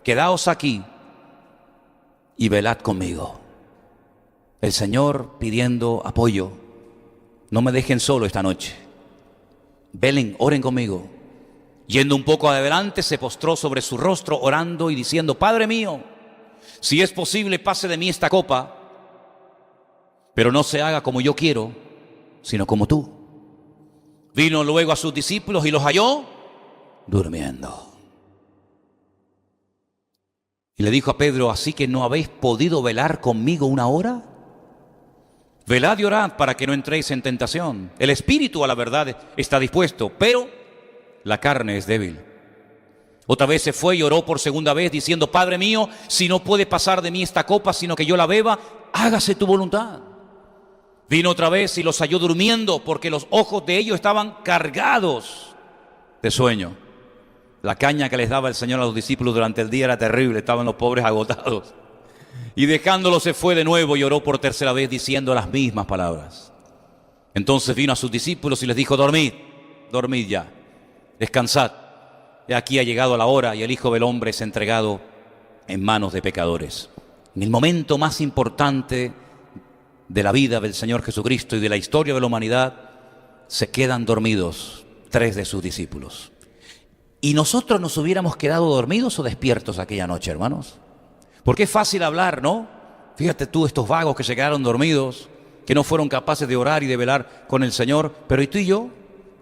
Quedaos aquí y velad conmigo. El Señor pidiendo apoyo. No me dejen solo esta noche. Velen, oren conmigo. Yendo un poco adelante, se postró sobre su rostro orando y diciendo: Padre mío, si es posible, pase de mí esta copa, pero no se haga como yo quiero, sino como tú. Vino luego a sus discípulos y los halló durmiendo. Y le dijo a Pedro: ¿así que no habéis podido velar conmigo una hora? Velad y orad para que no entréis en tentación. El espíritu a la verdad está dispuesto, pero la carne es débil. Otra vez se fue y oró por segunda vez, diciendo: Padre mío, si no puede pasar de mí esta copa, sino que yo la beba, hágase tu voluntad. Vino otra vez y los halló durmiendo, porque los ojos de ellos estaban cargados de sueño. La caña que les daba el Señor a los discípulos durante el día era terrible, estaban los pobres agotados. Y dejándolo se fue de nuevo y oró por tercera vez, diciendo las mismas palabras. Entonces vino a sus discípulos y les dijo: dormid, dormid ya, descansad. He aquí ha llegado la hora y el Hijo del Hombre es entregado en manos de pecadores. En el momento más importante de la vida del Señor Jesucristo y de la historia de la humanidad, se quedan dormidos 3 de sus discípulos. ¿Y nosotros nos hubiéramos quedado dormidos o despiertos aquella noche, hermanos? Porque es fácil hablar, ¿no? Fíjate tú, estos vagos que se quedaron dormidos, que no fueron capaces de orar y de velar con el Señor. Pero ¿y tú y yo?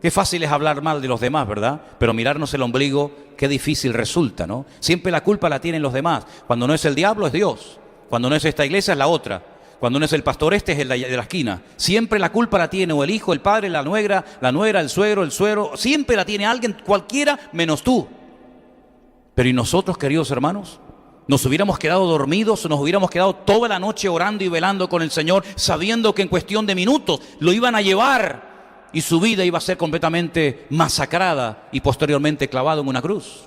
Qué fácil es hablar mal de los demás, ¿verdad? Pero mirarnos el ombligo, qué difícil resulta, ¿no? Siempre la culpa la tienen los demás. Cuando no es el diablo, es Dios. Cuando no es esta iglesia, es la otra. Cuando no es el pastor este, es el de la esquina. Siempre la culpa la tiene o el hijo, el padre, la nuera, el suegro. Siempre la tiene alguien, cualquiera, menos tú. Pero ¿y nosotros, queridos hermanos? ¿Nos hubiéramos quedado dormidos o nos hubiéramos quedado toda la noche orando y velando con el Señor, sabiendo que en cuestión de minutos lo iban a llevar y su vida iba a ser completamente masacrada y posteriormente clavado en una cruz?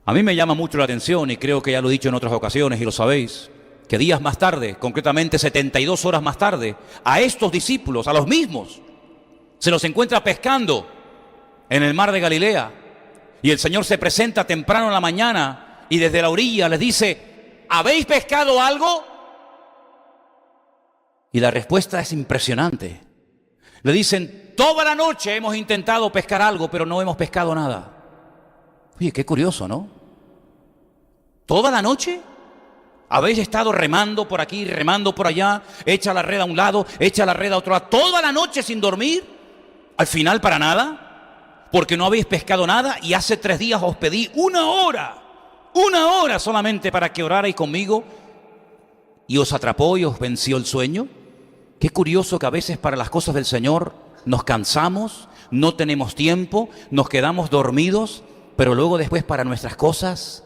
A mí me llama mucho la atención, y creo que ya lo he dicho en otras ocasiones y lo sabéis, que días más tarde, concretamente 72 horas más tarde, a estos discípulos, a los mismos, se los encuentra pescando en el mar de Galilea. Y el Señor se presenta temprano en la mañana y desde la orilla les dice: ¿habéis pescado algo? Y la respuesta es impresionante. Le dicen: toda la noche hemos intentado pescar algo, pero no hemos pescado nada. Oye, qué curioso, ¿no? ¿Toda la noche? ¿Habéis estado remando por aquí, remando por allá? Echa la red a un lado, echa la red a otro lado. ¿Toda la noche sin dormir? ¿Al final para nada? Porque no habéis pescado nada y hace 3 días os pedí 1 hora solamente para que orarais conmigo y os atrapó y os venció el sueño. Qué curioso que a veces para las cosas del Señor nos cansamos, no tenemos tiempo, nos quedamos dormidos, pero luego después para nuestras cosas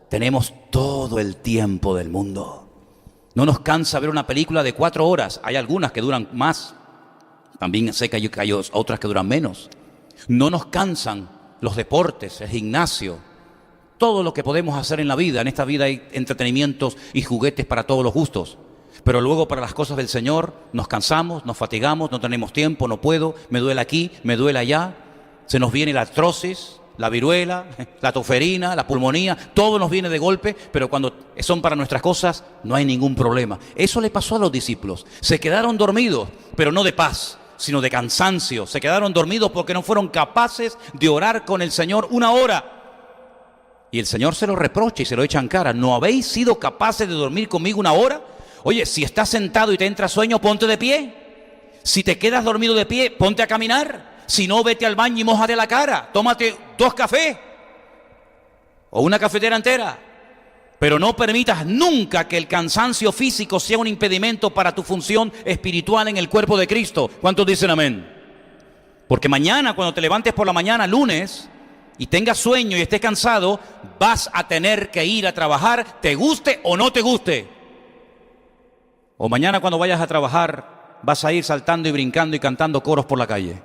tenemos todo el tiempo del mundo. No nos cansa ver una película de 4 horas, hay algunas que duran más, también sé que hay otras que duran menos. No nos cansan los deportes, el gimnasio, todo lo que podemos hacer en la vida. En esta vida hay entretenimientos y juguetes para todos los gustos. Pero luego para las cosas del Señor nos cansamos, nos fatigamos, no tenemos tiempo, no puedo, me duele aquí, me duele allá. Se nos viene la artrosis, la viruela, la toferina, la pulmonía, todo nos viene de golpe, pero cuando son para nuestras cosas no hay ningún problema. Eso le pasó a los discípulos. Se quedaron dormidos, pero no de paz, sino de cansancio. Se quedaron dormidos porque no fueron capaces de orar con el Señor 1 hora. Y el Señor se lo reprocha y se lo echa en cara. ¿No habéis sido capaces de dormir conmigo 1 hora? Oye, si estás sentado y te entra sueño, ponte de pie. Si te quedas dormido de pie, ponte a caminar. Si no, vete al baño y mójate la cara. Tómate 2 cafés o una cafetera entera. Pero no permitas nunca que el cansancio físico sea un impedimento para tu función espiritual en el cuerpo de Cristo. ¿Cuántos dicen amén? Porque mañana, cuando te levantes por la mañana, lunes, y tengas sueño y estés cansado, vas a tener que ir a trabajar, te guste o no te guste. O mañana cuando vayas a trabajar, vas a ir saltando y brincando y cantando coros por la calle.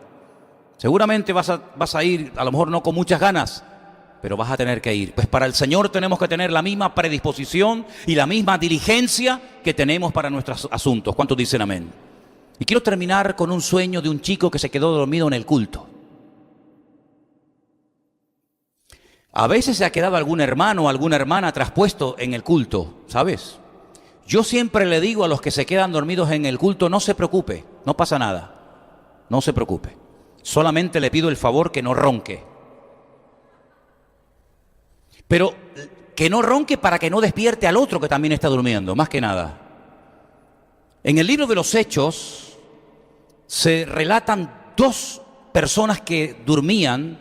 Seguramente vas a ir, a lo mejor no con muchas ganas, pero vas a tener que ir. Pues para el Señor tenemos que tener la misma predisposición y la misma diligencia que tenemos para nuestros asuntos. ¿Cuántos dicen amén? Y quiero terminar con un sueño de un chico que se quedó dormido en el culto. A veces se ha quedado algún hermano o alguna hermana traspuesto en el culto, ¿sabes? Yo siempre le digo a los que se quedan dormidos en el culto: no se preocupe, no pasa nada, no se preocupe. Solamente le pido el favor que no ronque. Pero que no ronque para que no despierte al otro que también está durmiendo, más que nada. En el libro de los Hechos se relatan 2 personas que dormían.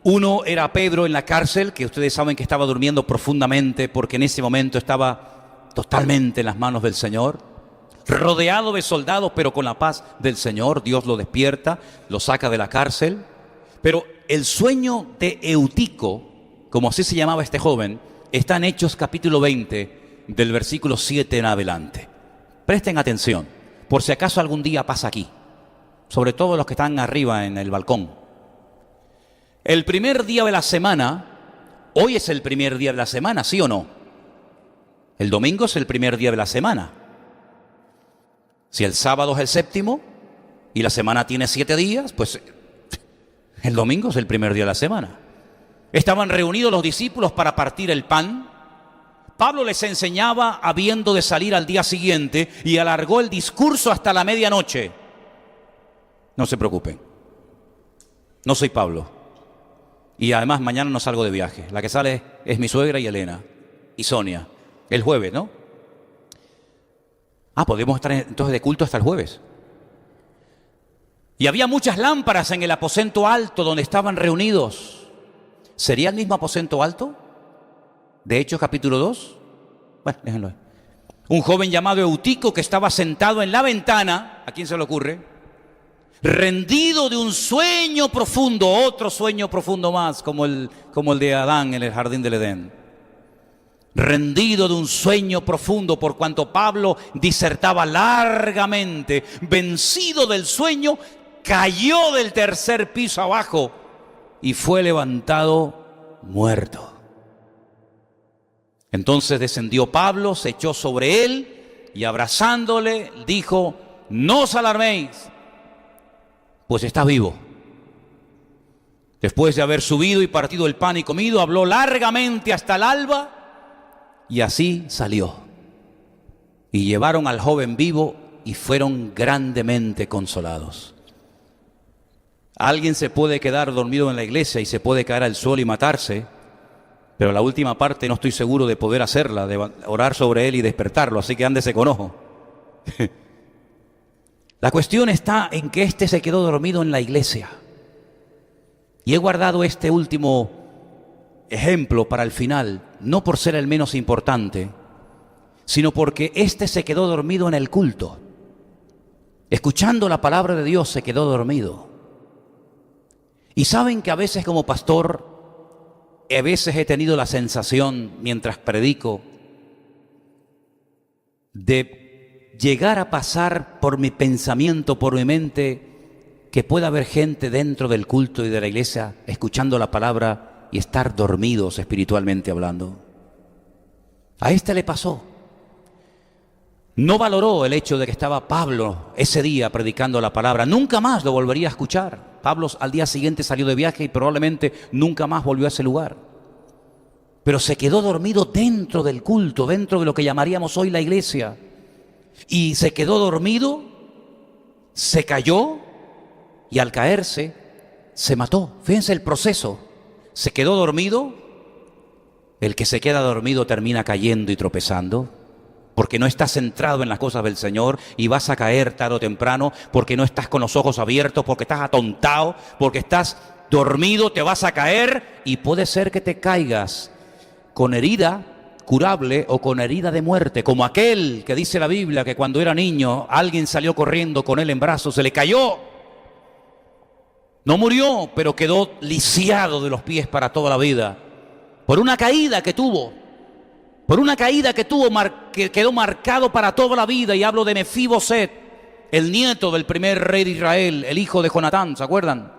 Uno era Pedro en la cárcel, que ustedes saben que estaba durmiendo profundamente porque en ese momento estaba totalmente en las manos del Señor, rodeado de soldados, pero con la paz del Señor. Dios lo despierta, lo saca de la cárcel. Pero el sueño de Eutico, como así se llamaba este joven, está en Hechos capítulo 20, del versículo 7 en adelante. Presten atención, por si acaso algún día pasa aquí, sobre todo los que están arriba en el balcón. El primer día de la semana, hoy es el primer día de la semana, ¿sí o no? El domingo es el primer día de la semana. Si el sábado es el 7º y la semana tiene 7 días, pues el domingo es el primer día de la semana. Estaban reunidos los discípulos para partir el pan. Pablo les enseñaba habiendo de salir al día siguiente y alargó el discurso hasta la medianoche. No se preocupen, no soy Pablo. Y además mañana no salgo de viaje. La que sale es mi suegra y Elena y Sonia. El jueves, ¿no? Podemos estar entonces de culto hasta el jueves. Y había muchas lámparas en el aposento alto donde estaban reunidos. ¿Sería el mismo aposento alto? De Hechos capítulo 2. Bueno, déjenlo ahí. Un joven llamado Eutico que estaba sentado en la ventana, ¿a quién se le ocurre? Rendido de un sueño profundo, otro sueño profundo más, como el de Adán en el jardín del Edén. Rendido de un sueño profundo, por cuanto Pablo disertaba largamente, vencido del sueño, cayó del tercer piso abajo y fue levantado muerto. Entonces descendió Pablo, se echó sobre él y abrazándole dijo: no os alarméis, pues está vivo. Después de haber subido y partido el pan y comido, habló largamente hasta el alba y así salió. Y llevaron al joven vivo y fueron grandemente consolados. Alguien se puede quedar dormido en la iglesia y se puede caer al suelo y matarse, pero la última parte no estoy seguro de poder hacerla, de orar sobre él y despertarlo, así que ándese con ojo. La cuestión está en que este se quedó dormido en la iglesia. Y he guardado este último ejemplo para el final, no por ser el menos importante, sino porque este se quedó dormido en el culto. Escuchando la palabra de Dios se quedó dormido. Y saben que a veces como pastor, a veces he tenido la sensación mientras predico de llegar a pasar por mi pensamiento, por mi mente, que pueda haber gente dentro del culto y de la iglesia escuchando la palabra y estar dormidos espiritualmente hablando. A este le pasó. No valoró el hecho de que estaba Pablo ese día predicando la palabra. Nunca más lo volvería a escuchar. Pablo al día siguiente salió de viaje y probablemente nunca más volvió a ese lugar. Pero se quedó dormido dentro del culto, dentro de lo que llamaríamos hoy la iglesia. Y se quedó dormido, se cayó y al caerse se mató. Fíjense el proceso. Se quedó dormido. El que se queda dormido termina cayendo y tropezando, porque no estás centrado en las cosas del Señor y vas a caer tarde o temprano, porque no estás con los ojos abiertos, porque estás atontado, porque estás dormido, te vas a caer y puede ser que te caigas con herida curable o con herida de muerte, como aquel que dice la Biblia que cuando era niño alguien salió corriendo con él en brazos, se le cayó. No murió, pero quedó lisiado de los pies para toda la vida, por una caída que tuvo. Por una caída que tuvo, que quedó marcado para toda la vida. Y hablo de Mefiboset, el nieto del primer rey de Israel, el hijo de Jonatán, ¿se acuerdan?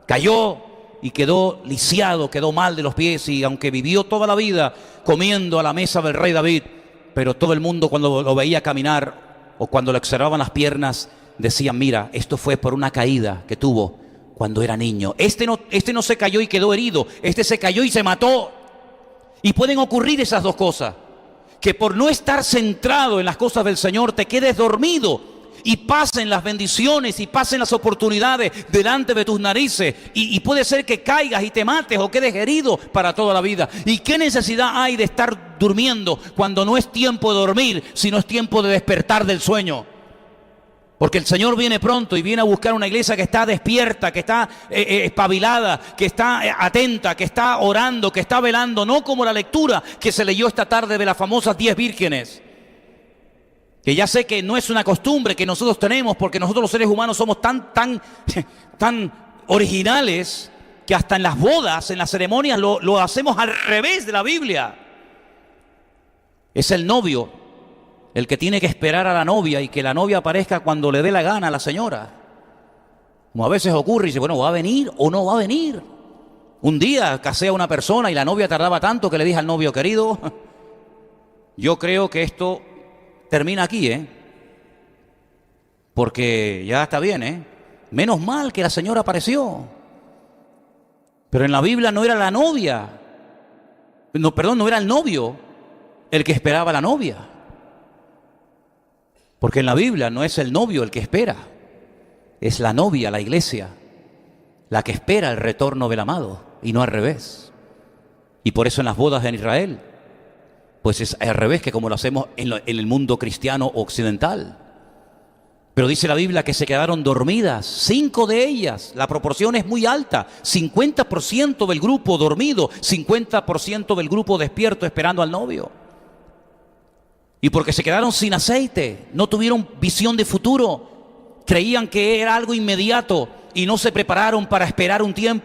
Cayó y quedó lisiado, quedó mal de los pies. Y aunque vivió toda la vida comiendo a la mesa del rey David, pero todo el mundo cuando lo veía caminar o cuando le observaban las piernas, decían: mira, esto fue por una caída que tuvo cuando era niño. Este no se cayó y quedó herido, este se cayó y se mató. Y pueden ocurrir esas dos cosas, que por no estar centrado en las cosas del Señor te quedes dormido y pasen las bendiciones y pasen las oportunidades delante de tus narices y puede ser que caigas y te mates o quedes herido para toda la vida. ¿Y qué necesidad hay de estar durmiendo cuando no es tiempo de dormir, sino es tiempo de despertar del sueño? Porque el Señor viene pronto y viene a buscar una iglesia que está despierta, que está espabilada, que está atenta, que está orando, que está velando, no como la lectura que se leyó esta tarde de las famosas 10 vírgenes. Que ya sé que no es una costumbre que nosotros tenemos, porque nosotros los seres humanos somos tan originales que hasta en las bodas, en las ceremonias, lo hacemos al revés de la Biblia. Es el novio el que tiene que esperar a la novia y que la novia aparezca cuando le dé la gana a la señora. Como a veces ocurre y dice: bueno, ¿va a venir o no va a venir? Un día casé a una persona y la novia tardaba tanto que le dije al novio: querido, yo creo que esto termina aquí, porque ya está bien, menos mal que la señora apareció. Pero en la Biblia no era la novia, no era el novio el que esperaba a la novia. Porque en la Biblia no es el novio el que espera, es la novia, la iglesia, la que espera el retorno del amado y no al revés. Y por eso en las bodas en Israel, pues es al revés que como lo hacemos en el mundo cristiano occidental. Pero dice la Biblia que se quedaron dormidas, 5 de ellas. La proporción es muy alta, 50% del grupo dormido, 50% del grupo despierto esperando al novio. Y porque se quedaron sin aceite, no tuvieron visión de futuro, creían que era algo inmediato y no se prepararon para esperar un tiempo.